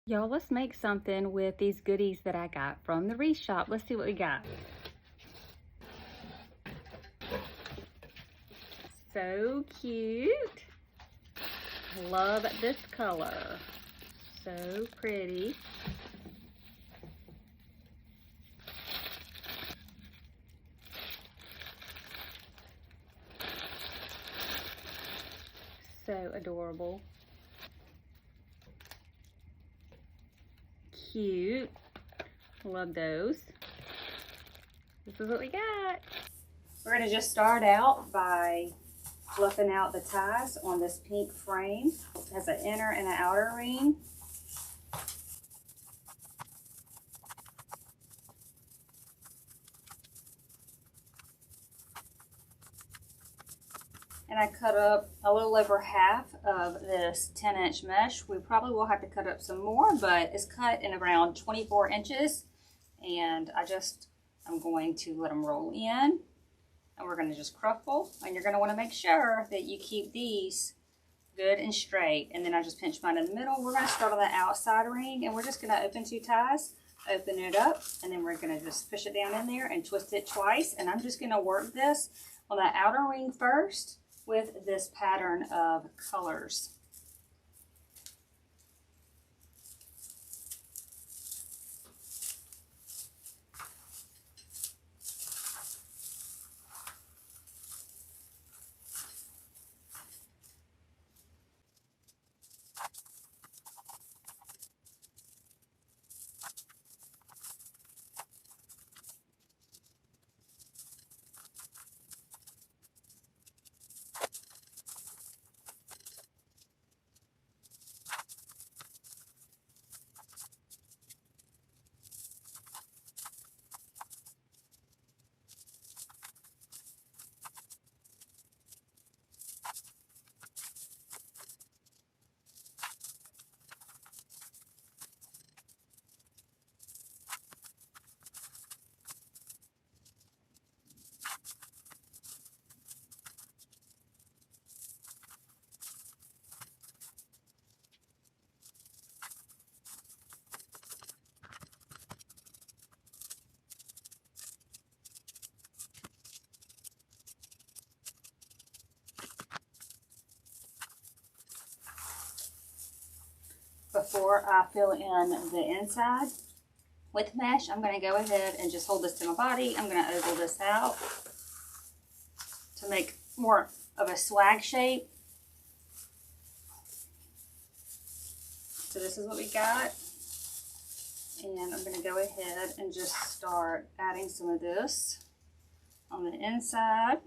Y'all, let's make something with these goodies that I got from the Wreath Shop. Let's see what we got. So cute. Love this color. So pretty. So adorable. Cute. Love those. This is what we got. We're going to just start out by fluffing out the ties on this pink frame. It has an inner and an outer ring. And I cut up a little over half of this 10-inch mesh. We probably will have to cut up some more, but it's cut in around 24 inches. And I'm going to let them roll in. And we're going to just crumple. And you're going to want to make sure that you keep these good and straight. And then I just pinch mine in the middle. We're going to start on the outside ring. And we're just going to open 2 ties. Open it up. And then we're going to just push it down in there and twist it twice. And I'm just going to work this on the outer ring first with this pattern of colors. Before I fill in the inside with mesh, I'm going to go ahead and just hold this to my body. I'm going to oval this out to make more of a swag shape. So this is what we got. And I'm going to go ahead and just start adding some of this on the inside.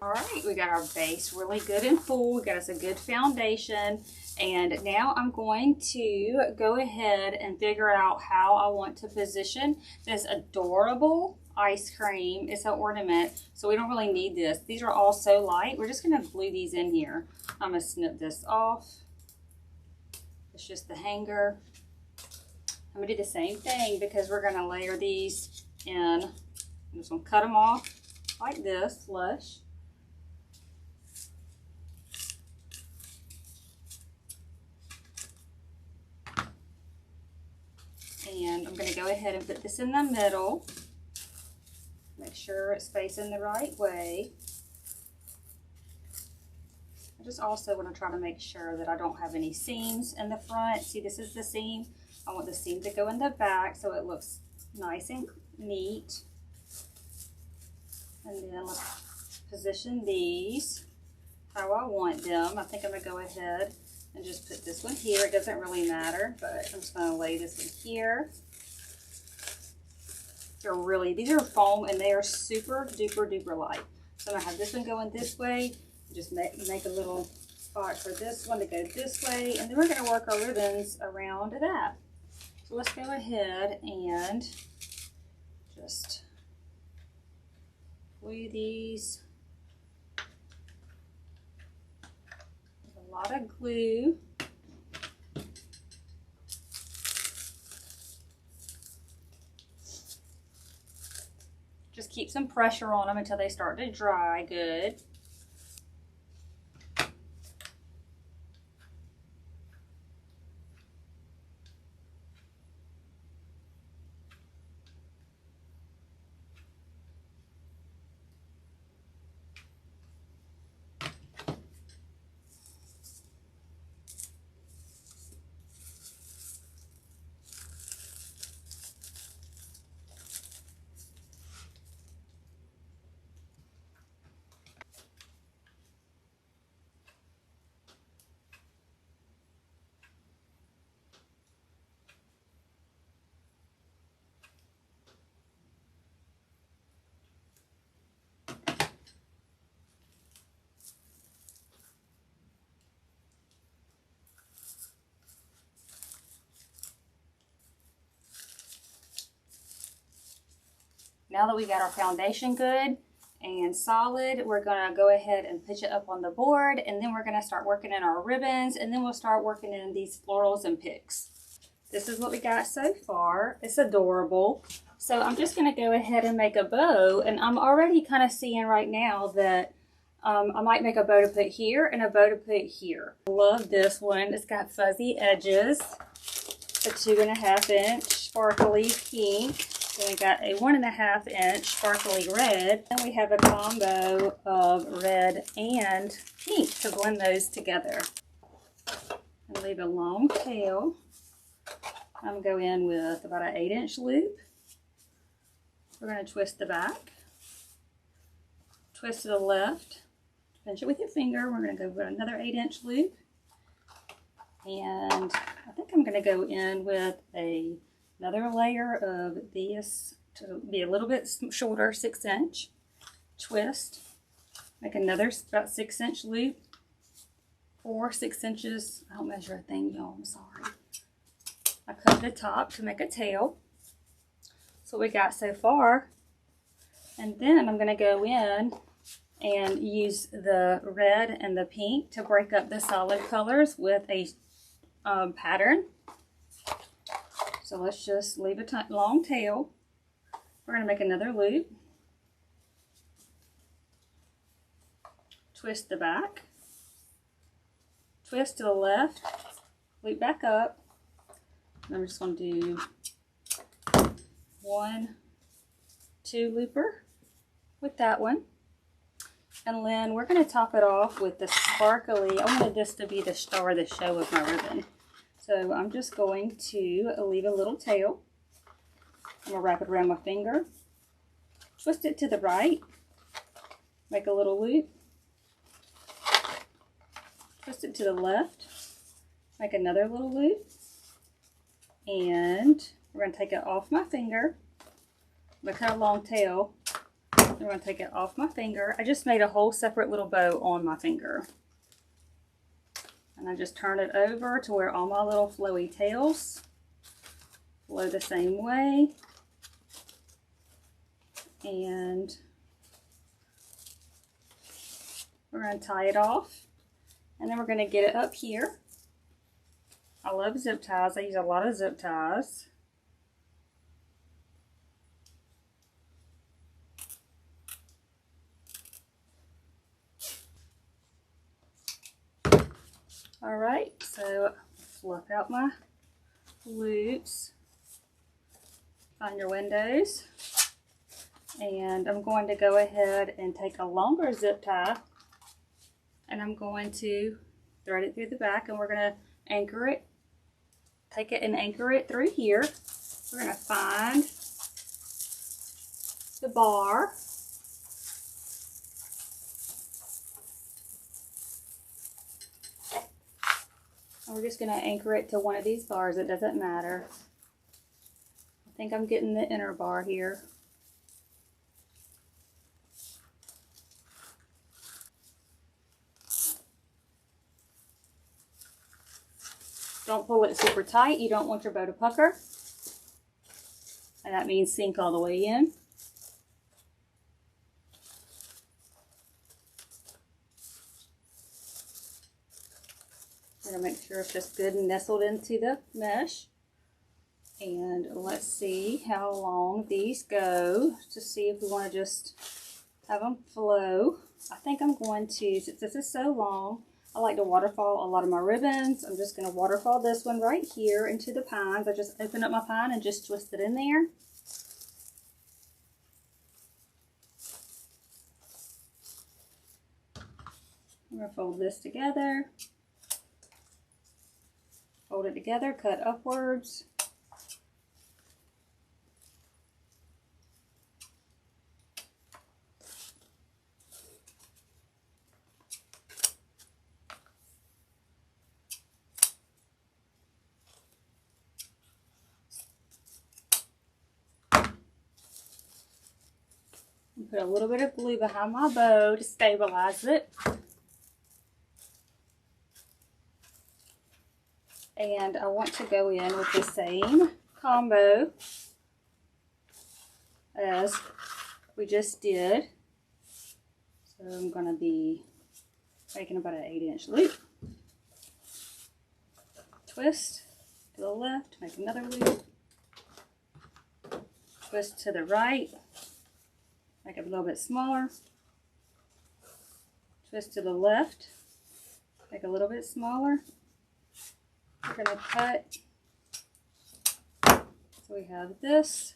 All right, we got our base really good and full. We got us a good foundation. And now I'm going to go ahead and figure out how I want to position this adorable ice cream. It's an ornament, so we don't really need this. These are all so light. We're just gonna glue these in here. I'm gonna snip this off. It's just the hanger. I'm gonna do the same thing because we're gonna layer these in. I'm just gonna cut them off like this, flush. And I'm going to go ahead and put this in the middle. Make sure it's facing the right way. I just also want to try to make sure that I don't have any seams in the front. See, this is the seam. I want the seam to go in the back so it looks nice and neat. And then let's position these how I want them. I think I'm going to go ahead and just put this one here. It doesn't really matter, but I'm just going to lay this one here. These are foam and they are super duper duper light. So I'm going to have this one going this way. Just make a little spot for this one to go this way. And then we're going to work our ribbons around that. So let's go ahead and just glue these. A lot of glue. Just keep some pressure on them until they start to dry good. Now that we got our foundation good and solid, we're gonna go ahead and pitch it up on the board, and then we're gonna start working in our ribbons, and then we'll start working in these florals and picks. This is what we got so far. It's adorable. So I'm just gonna go ahead and make a bow, and I'm already kind of seeing right now that I might make a bow to put here and a bow to put here. I love this one. It's got fuzzy edges, a 2.5 inch sparkly pink. Then we got a 1.5 inch sparkly red. And we have a combo of red and pink to blend those together. And leave a long tail. I'm going to go in with about an 8-inch loop. We're going to twist the back. Twist to the left. Pinch it with your finger. We're going to go with another 8-inch loop. And I think I'm going to go in with another layer of this to be a little bit shorter, 6-inch. Twist. Make another about 6-inch loop. 6 inches. I don't measure a thing, y'all. I'm sorry. I cut the top to make a tail. That's what we got so far. And then I'm going to go in and use the red and the pink to break up the solid colors with a pattern. So let's just leave a long tail. We're going to make another loop. Twist the back. Twist to the left. Loop back up. And I'm just going to do 1, 2 looper with that one. And then we're going to top it off with the sparkly. I wanted this to be the star of the show of my ribbon. So I'm just going to leave a little tail. I'm going to wrap it around my finger. Twist it to the right. Make a little loop. Twist it to the left. Make another little loop. And we're going to take it off my finger. I'm going to cut a long tail. We're going to take it off my finger. I just made a whole separate little bow on my finger. And I just turn it over to where all my little flowy tails flow the same way. And we're going to tie it off. And then we're going to get it up here. I love zip ties. I use a lot of zip ties. Alright, so fluff out my loops. Find your windows. And I'm going to go ahead and take a longer zip tie. And I'm going to thread it through the back, and we're going to anchor it. Take it and anchor it through here. We're going to find the bar. We're just going to anchor it to one of these bars. It doesn't matter. I think I'm getting the inner bar here. Don't pull it super tight. You don't want your bow to pucker. And that means sink all the way in. Gonna make sure it's just good and nestled into the mesh. And let's see how long these go to see if we want to just have them flow. I think I'm going to, since this is so long, I like to waterfall a lot of my ribbons. I'm just going to waterfall this one right here into the pines. I just open up my pine and just twist it in there. I'm going to fold this together. Fold it together, cut upwards. Put a little bit of glue behind my bow to stabilize it. And I want to go in with the same combo as we just did. So I'm going to be making about an 8-inch loop. Twist to the left, make another loop. Twist to the right. Make it a little bit smaller. Twist to the left. Make it a little bit smaller. We're going to cut. So we have this.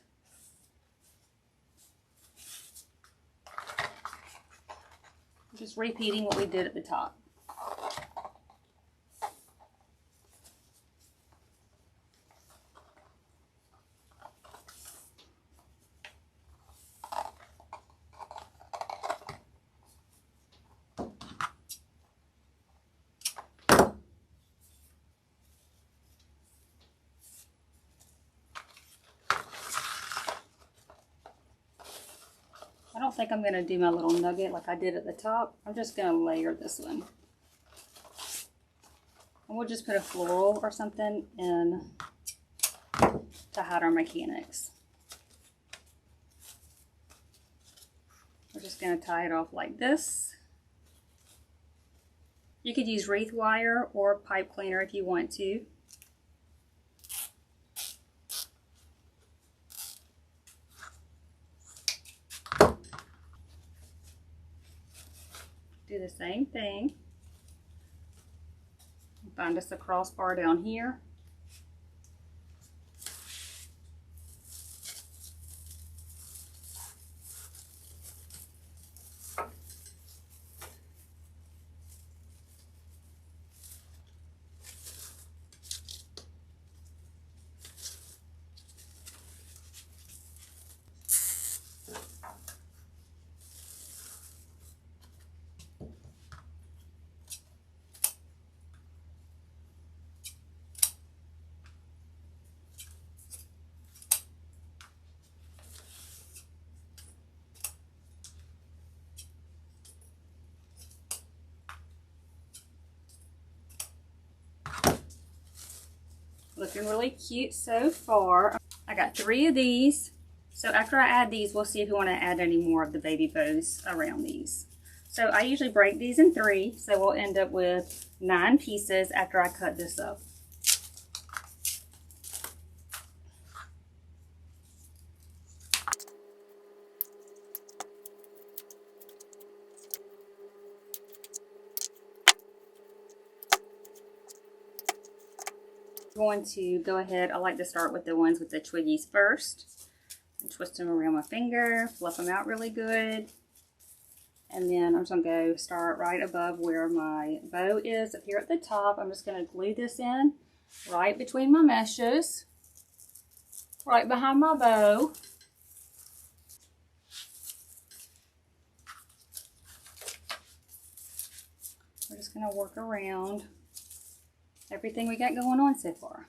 Just repeating what we did at the top. I don't think I'm going to do my little nugget like I did at the top. I'm just going to layer this one. And we'll just put a floral or something in to hide our mechanics. We're just going to tie it off like this. You could use wreath wire or pipe cleaner if you want to. Do the same thing. Find us a crossbar down here. Looking really cute so far. I got 3 of these. So after I add these, we'll see if we want to add any more of the baby bows around these. So I usually break these in 3, so we'll end up with 9 pieces after I cut this up. Going to go ahead, I like to start with the ones with the twiggies first and twist them around my finger, fluff them out really good, and then I'm just going to go start right above where my bow is up here at the top. I'm just going to glue this in right between my meshes, right behind my bow. We're just going to work around. everything we got going on so far.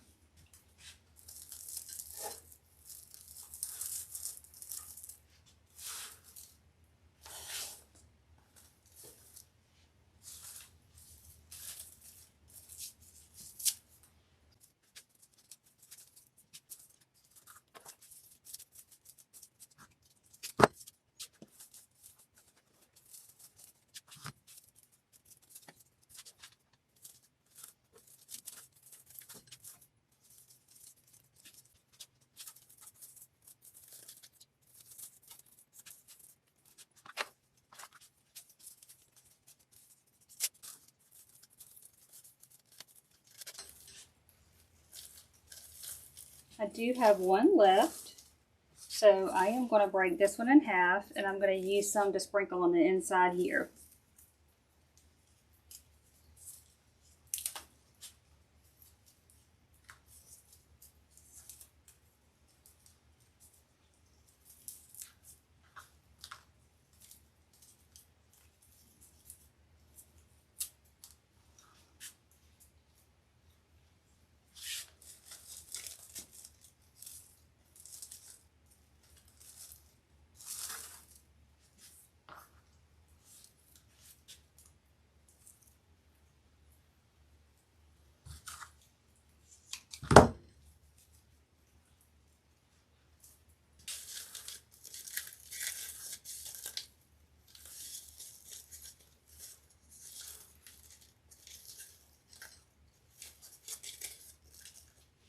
I do have one left, so I am going to break this one in half, and I'm going to use some to sprinkle on the inside here.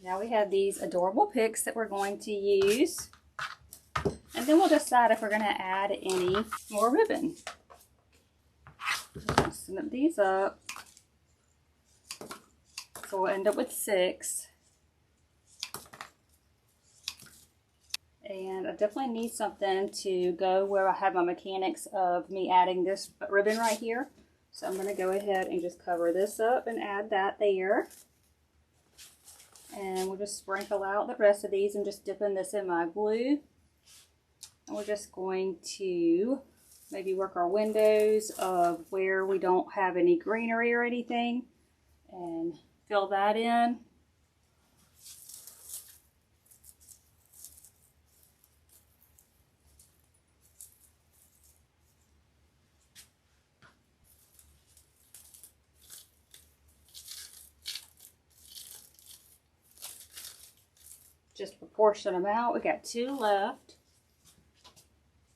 Now we have these adorable picks that we're going to use. And then we'll decide if we're going to add any more ribbon. Snip these up. So we'll end up with 6. And I definitely need something to go where I have my mechanics of me adding this ribbon right here. So I'm going to go ahead and just cover this up and add that there. And we'll just sprinkle out the rest of these. I'm just dipping this in my glue. And we're just going to maybe work our windows of where we don't have any greenery or anything and fill that in. Just proportion them out. We got 2 left.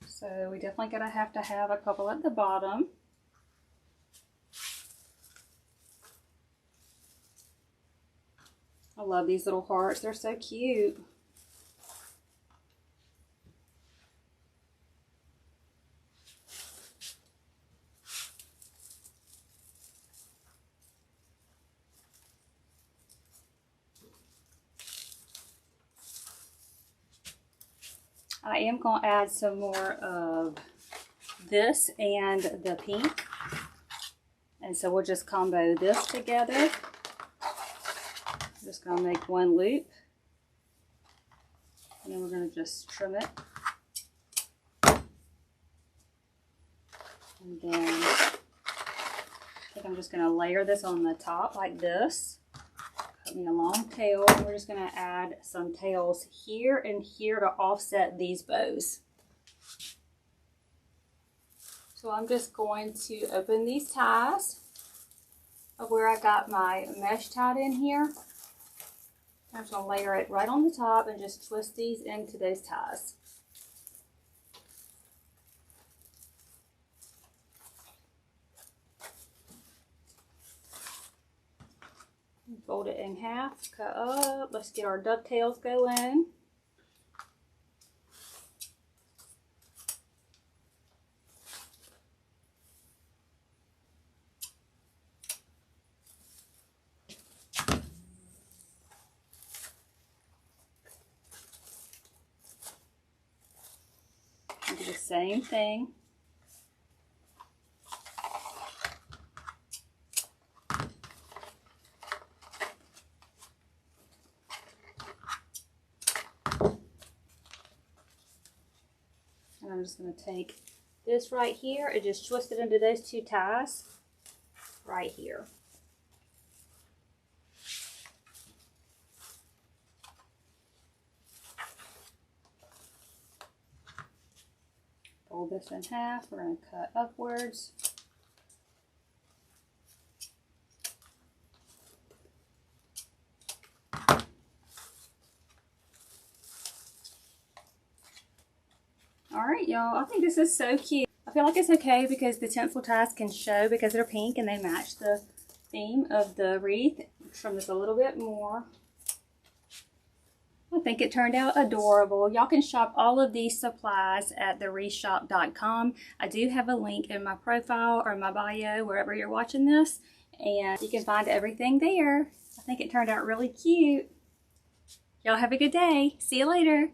So we definitely gotta have to have a couple at the bottom. I love these little hearts. They're so cute. I am going to add some more of this and the pink. And so we'll just combo this together. I'm just going to make one loop. And then we're going to just trim it. And then I think I'm just going to layer this on the top like this. Cut me a long tail, and we're just going to add some tails here and here to offset these bows. So I'm just going to open these ties of where I got my mesh tied in here. I'm just going to layer it right on the top and just twist these into those ties. Fold it in half, cut up. Let's get our dovetails going. And do the same thing. I'm just going to take this right here and just twist it into those 2 ties right here. fold this in half. We're going to cut upwards. Alright y'all, I think this is so cute. I feel like it's okay because the tinsel ties can show because they're pink and they match the theme of the wreath. Trim this a little bit more. I think it turned out adorable. Y'all can shop all of these supplies at thewreathshop.com. I do have a link in my profile or my bio, wherever you're watching this, and you can find everything there. I think it turned out really cute. Y'all have a good day. See you later.